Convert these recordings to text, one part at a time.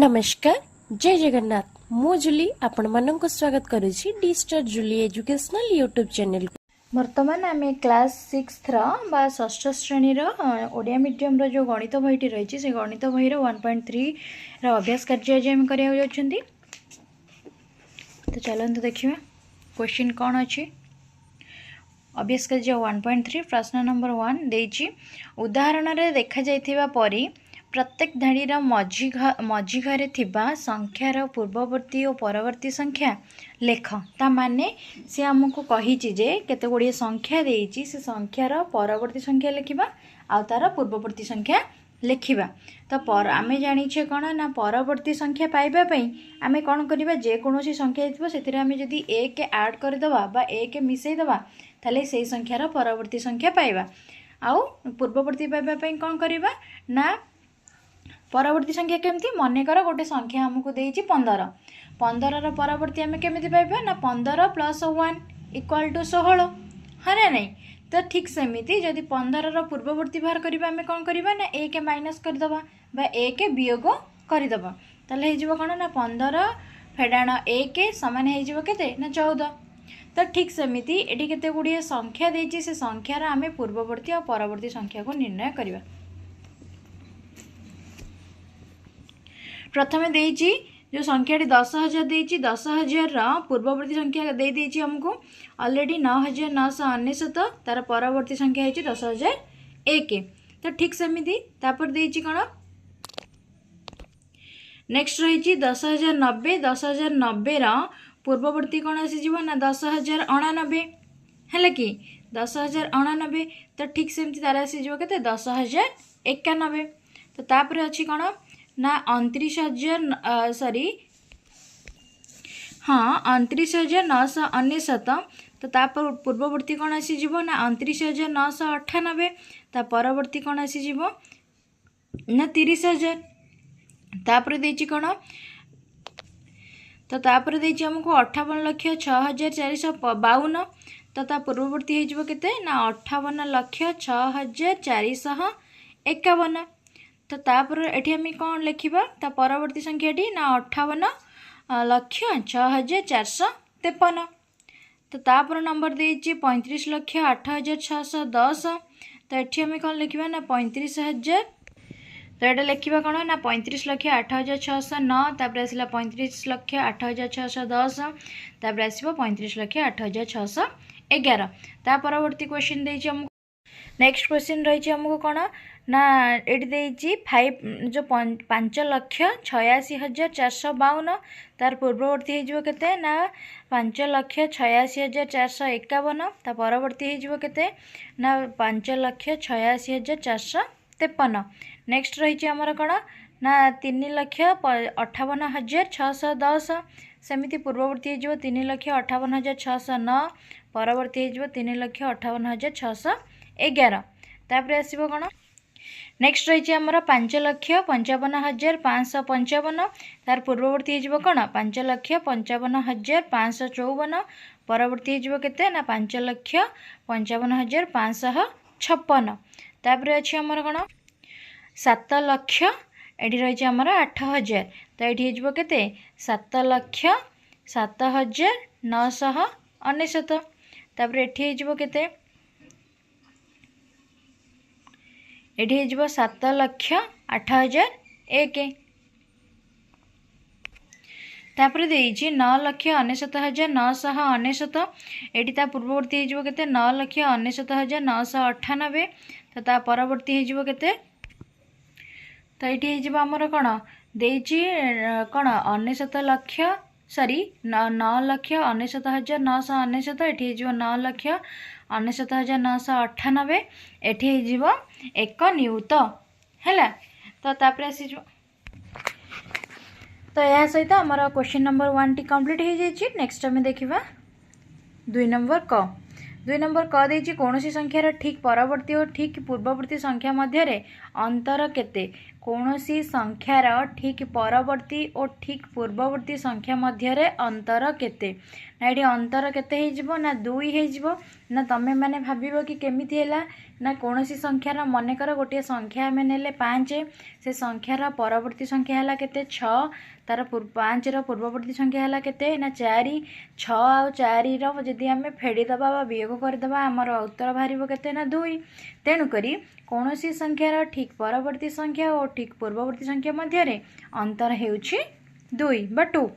नमस्कार जय जगन्नाथ मु जुली आपण मानक स्वागत करुछि डी स्टार जुली एजुकेशनल यूट्यूब चैनल को। बर्तमान आम क्लास 6 बा षष्ठ श्रेणी ओडिया मीडियम जो गणित बहीटी रही से गणित बही 1.3 अभ्यास कार्य आज आम करा तो चलते देखा क्वेश्चन कौन अच्छी अभ्यास कार्य 1.3 प्रश्न नंबर 1 देछि उदाहरण रे देखा जाइथिबा परी प्रत्येक धाड़ीर मझी घरे थिबा संख्यार पूर्ववर्ती और परवर्ती संख्या लेख ता माने सी आमको कही जे केते गुड़िए संख्या देइछि से संख्यार परवर्ती संख्या लिखिबा आ तार पूर्ववर्ती संख्या लिखिबा। तो आमे जानिछे कोन ना परवर्ती संख्या पाइबा पई आमे कोन करिबा जे कोनोसी संख्या हितबो सेतिरे आमे जदी 1 ऐड कर दबा बा 1 मिसई दबा ताले सेही संख्यार परवर्ती संख्या पाइबा। आउ पूर्ववर्ती पाइबा पई कोन करिबा ना परवर्ती संख्या केमती मनेकर गोटे संख्या हमको देइछि 15 15 परवर्ती आम केमी पाइबा ना 15 प्लस 1 इक्वाल टू 16 हाँ ना नहीं। तो ठीक सेमती जदि 15 पूर्ववर्ती बाहर करबा आम कौन करबा ना 1 माइनस करदबा बा 1 वियोग करदबा ताले हे जिवो कोन ना 15 फेडाण 1 समान हे जिवो केते ना 14। तो ठीक सेमती एटी केते गुड़िए संख्या देइछि से संख्यार आम पूर्ववर्ती और परवर्ती संख्या को निर्णय करबा। प्रथमे देइछि जो संख्याटी 10,000 देइछि 10,000 पूर्ववर्ती संख्या दे देइछि हमको ऑलरेडी 9,999 तार परवर्ती संख्या है 10,001। तो ठीक सेमिति तापर देइछि कोन नेक्स्ट रही 10,090 10,090 पूर्ववर्ती कौन आसी जीवो ना 10,099 है कि 10,099। तो ठीक सेमती तार आसी जीवो केते 10,091। तो तापर अछि कोन ना 29,000 सॉरी हाँ 29,999। तो तापर पूर्ववर्ती कौन आसी जीवो ना 29,998 ता परवर्ती कौन आसी जीवो ना 30,000। तापर देछि कोन तो तापर देछि हमको 58,06,452 तो ता पूर्ववर्ती हे जीवो केते ना 58,06,451। तो तापर एठी हम कौन लिखिबा ता परवर्ती संख्याटी ना 58,06,453। तो तापर नंबर देछि 35,08,610 तो एठी हम कौन लिखिबा ना 35,000 तो एटा लिखिबा कोन ना 35,08,609 तापर आसिला 35,08,610 तापर आसीबो 35,08,611। ता परवर्ती क्वेश्चन देछि हमको नेक्स्ट क्वेश्चन रही हमको कौन ना एटी देछि 5 जो 5,86,452 तार पूर्ववर्ती हो केते ना 5,86,451 ता परवर्ती हो केते ना 5,86,453। नेक्स्ट रही आमर कौन ना 3,58,610 सेमिति पूर्ववर्ती हो 3,58,609 परवर्ती हो 3,58,611। तापर आसीबो कोन नेक्स्ट रही आमर 5,55,555 तार पूर्ववर्ती हो कौन 5,55,554 परवर्ती हो केते ना 5,55,556। तापर अछि आमर कौन 7,00,000 एटी रही आमर 8,000 तो ये हो केते 7,07,999। तापर एठी हो केते एठी हो 7,08,001। तापर देइछि 9,99,999 एठी ता पूर्ववर्ती हो केते 9,99,998 तो ता परवर्ती हो केते तो ये हो आमर कौन देइछि कौन 99,00,000 सॉरी 9,99,999 एठी हो 9,99,998 एठी हो 1 नियुत है। तो तापर आसी तो यह सहित आमर क्वेश्चन नंबर 1 टी कंप्लीट हो जाइए। नेक्स्ट आम देखा 2 नंबर क 2 नंबर क देछि कौनसी संख्यार ठीक परवर्ती और ठीक पूर्ववर्ती संख्या मध्य अंतर केते कौनसी संख्यार ठीक परवर्ती और ठीक पूर्ववर्ती संख्या मध्य अंतर केते ना ये अंतर केते हो ना 2 हो ना तमें मैंने भाव कि केमिति हैला ना कौन सी संख्यार मनकर गोटे संख्या आम ने 5 से संख्यार परवर्ती संख्या है केते 6 तार 5 पूर्ववर्ती संख्या है केते ना 4 6 आउ 4 जदि आम फेड़ीदबा वियोग करदबा आमर उत्तर बाहर केते ना 2 तेणुक कौन सी संख्यार ठीक परवर्ती संख्या और ठीक पूर्ववर्ती संख्या मध्य अंतर हेउछि 2 बा 2।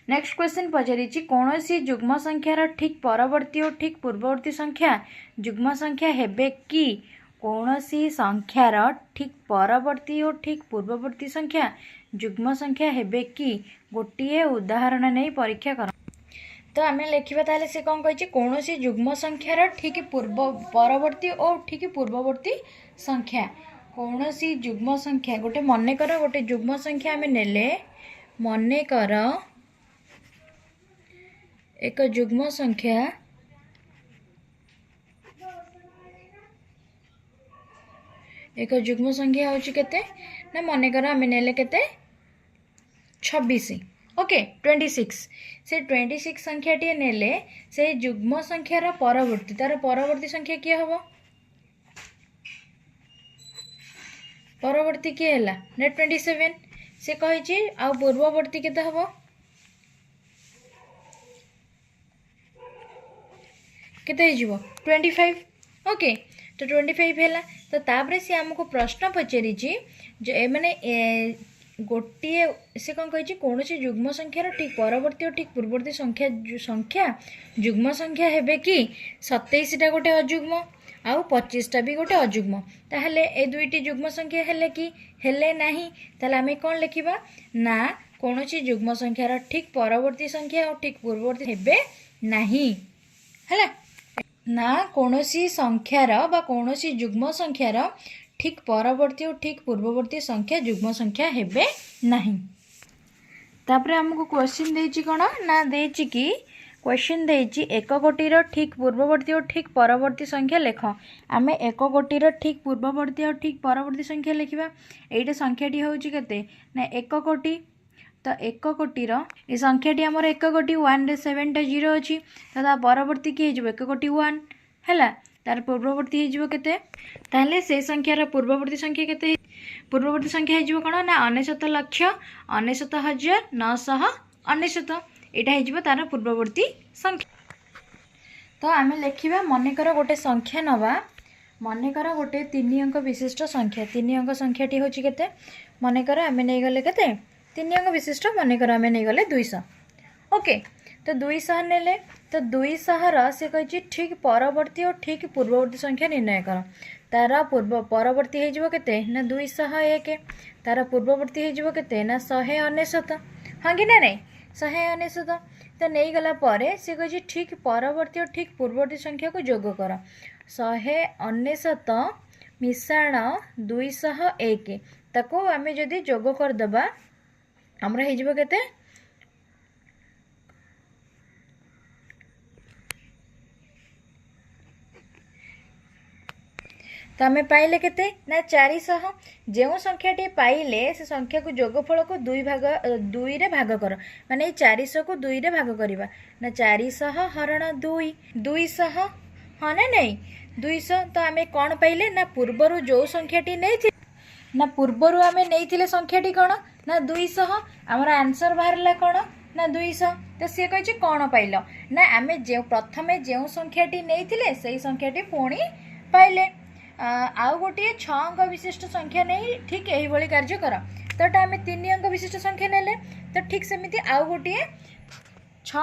नेक्स्ट क्वेश्चन पचारि कौन सी जुग्म संख्यार ठीक परवर्ती और ठीक पूर्ववर्ती संख्या जुग्म संख्या हेबे कि कौन सी संख्यार ठीक परवर्ती और ठीक पूर्ववर्ती संख्या जुग्म संख्या हेबे कि गोटे उदाहरण नहीं परीक्षा कर। तो आम लिखा ताले से कौन कही कौन सी जुग्म संख्यार ठीक परवर्ती और ठीक पूर्ववर्ती संख्या कौन सी जुग्म संख्या गोटे मनकर गोटे जुग्म संख्या आम नेले मनकर एक जुग्म संख्या होची केते ना मनकर आम नेले केते 26 ओके 26 से 26 संख्या टी नेले से जुग्म संख्यार परवर्ती तार परवर्ती संख्या किए हबो परवर्ती किए हला ना 27 से कही आ पूर्ववर्ती केते हबो केते हो 25 ओके तो 25 है तो तापर से आमको प्रश्न पचारि माने गोटे से कौन कही कौन सी जुग्म संख्यार ठीक परवर्ती और ठीक पूर्ववर्ती संख्या जुग्म संख्या हेबे कि 27टा गोटे अजुग्म आउ 25टा भी गोटे अजुग्म ताहले ए दुईटी जुग्म संख्या हेले कि हेले नाही ताहले आमे कौन लिखिबा ना कौन सी जुग्म संख्यार ठीक परवर्ती संख्या और ठीक पूर्ववर्ती हेबे नाही हैला ना कौन सी संख्यार बा कौन सी जुग्म संख्यार ठीक परवर्ती और ठीक पूर्ववर्ती संख्या जुग्म संख्या हेबे नहीं। तापरे हमको क्वेश्चन देछि कोन ना देछि कि क्वेश्चन देछि एक कोटीर ठीक पूर्ववर्ती और ठीक परवर्ती संख्या लेख आमे एक कोटीर ठीक पूर्ववर्ती और ठीक परवर्ती संख्या लिखिबा एइटा संख्याटी होउछि केते ना एक कोटी तो एक कोटीर ए संख्याटी आमर एक कोटी 1 रे 7 टा 0 अछि तो ता परवर्ती कि हेजो एक कोटी 1 हैला तार पूर्ववर्ती हेजो केते ताले से संख्यार पूर्ववर्ती संख्या केते पूर्ववर्ती संख्या हेजो कोन ना 99 लक्ष 99,999 एटा हेजो तार पूर्ववर्ती संख्या। तो आमे लिखिबा मनकर गोटे संख्या नबा मनकर गोटे 3 अंक विशिष्ट संख्या 3 अंक संख्याटी होछि केते मनकर आमे नै गले केते 3 अंक विशिष्ट मनकर आमे नै गले 200 ओके तो 200 नेले तो 200 से कही ठीक परवर्ती और ठीक पूर्ववर्ती संख्या निर्णय कर तार परवर्ती हेजिवो केते ना 201 तार पूर्ववर्ती हेजिवो केते ना 199 हाँ कि ना नहीं 199 तो नहीं गला परे से कही ठीक परवर्ती और ठीक पूर्ववर्ती संख्या को जोग कर 199 मिसाण 201 ताको आमे जदि जोग कर दबा हमरा हेजिवो केते तो आम पाइले केते ना 400 जो संख्याटी पाइले से संख्या को जोगफल को 2 रे भाग कर माने 400 को 2 रे भाग करवा ना 400 हरण 2 200 हाँ ना नहीं 200 तो आम कौन पाइले ना पूर्वर जो संख्याटी नहीं ना पूर्वर आम नहीं संख्याटी कौन ना 200 आमर आंसर बाहर कौन ना 200 तो सी कही कौन पाइल ना आम जो प्रथमे जो संख्याटी नहीं से संख्याटी पुणी पाइले आउ गोटे 6 अंक विशिष्ट संख्या नहीं ठीक यही भली कार्य कर तो आम 3 अंक विशिष्ट संख्या नेले तो ठीक सेमिति आउ गोटे 6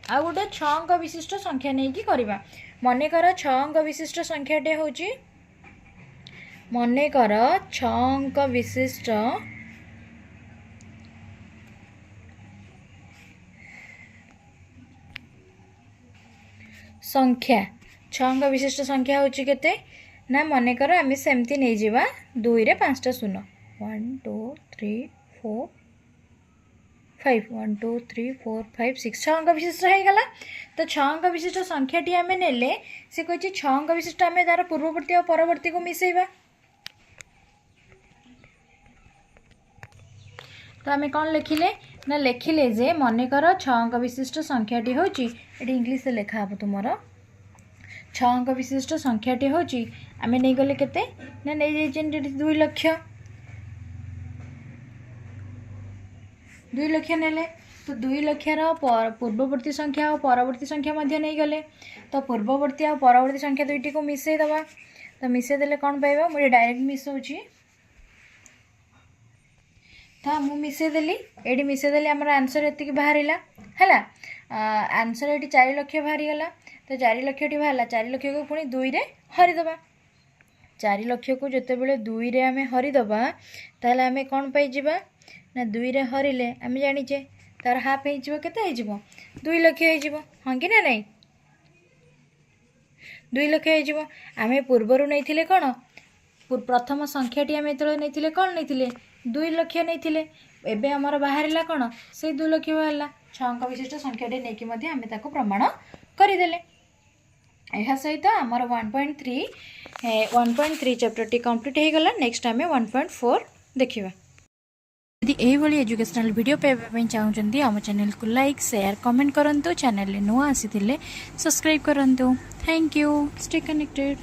अंक विशिष्ट संख्या नहीं कि करबा मनकर 6 अंक विशिष्ट संख्याटे होची मनकर 6 अंक विशिष्ट संख्या 6 अंक विशिष्ट संख्या होची केते ना मनकर आम सेमती नहीं जीवा 2 रे 5टा शून्य 1 2 3 4 5 1 2 3 4 5 6 6 अंक विशिष्ट हो गला तो 6 अंक विशिष्ट संख्याटी आम नेले से कही 6 अंक विशिष्ट आम तार पूर्ववर्ती और परवर्ती को मिसेइबा तो आम कौन लिखिले ना लिखिले जे मनकर 6 अंक विशिष्ट संख्याटी होची एटी इंग्लिश लिखा हम तुमर छः अंक विशिष्ट संख्याटी हूँ आम नहीं गले केते ना नहीं जाइए 2 लाख 2 लाख नेले तो 2 लाखर पूर्ववर्ती संख्या और परवर्ती संख्या मध्य नहीं गले तो पूर्ववर्ती और परवर्ती संख्या दुईटी को मिसई दबा तो मिसई देले कौन पाइबा मुझे डायरेक्ट मिसौची तो मु मिसई देली एडी मिसई देली हमर आंसर एति बाहर है आंसर ये 4 लाख बाहरी गला तो 4 लाख बाहर 4 लाख को पुणी 2 रे हरिदबा 4 लाख को जिते बड़े 2 रे आम हरिदबा ताहले आम कौन पाइबा ना 2 रे हरिले आम जानीचे तार हाफ हो केते 2 लाख हो हाँ कि ना नहीं 2 लाख हो आम पूर्वर नहीं कौन प्रथम संख्याटी आम जो नहीं कौन नहीं 2 लाख नहीं एबे आमर बाहर कौन से 2 लाख बाहर 6 अंक विशिष्ट संख्याटी नहीं आम ताको प्रमाण करदेले यह सहित आमर 1.3 चैप्टर टी कंप्लीट हो गला नेक्स्ट आम 1.4 देखिबा यदि यही एजुकेशनल वीडियो पाइबा चाहूँगी आम चैनल को लाइक शेयर कमेंट करंतु चैनल नुआ आसी सब्सक्राइब करंतु थैंक यू स्टे कनेक्टेड।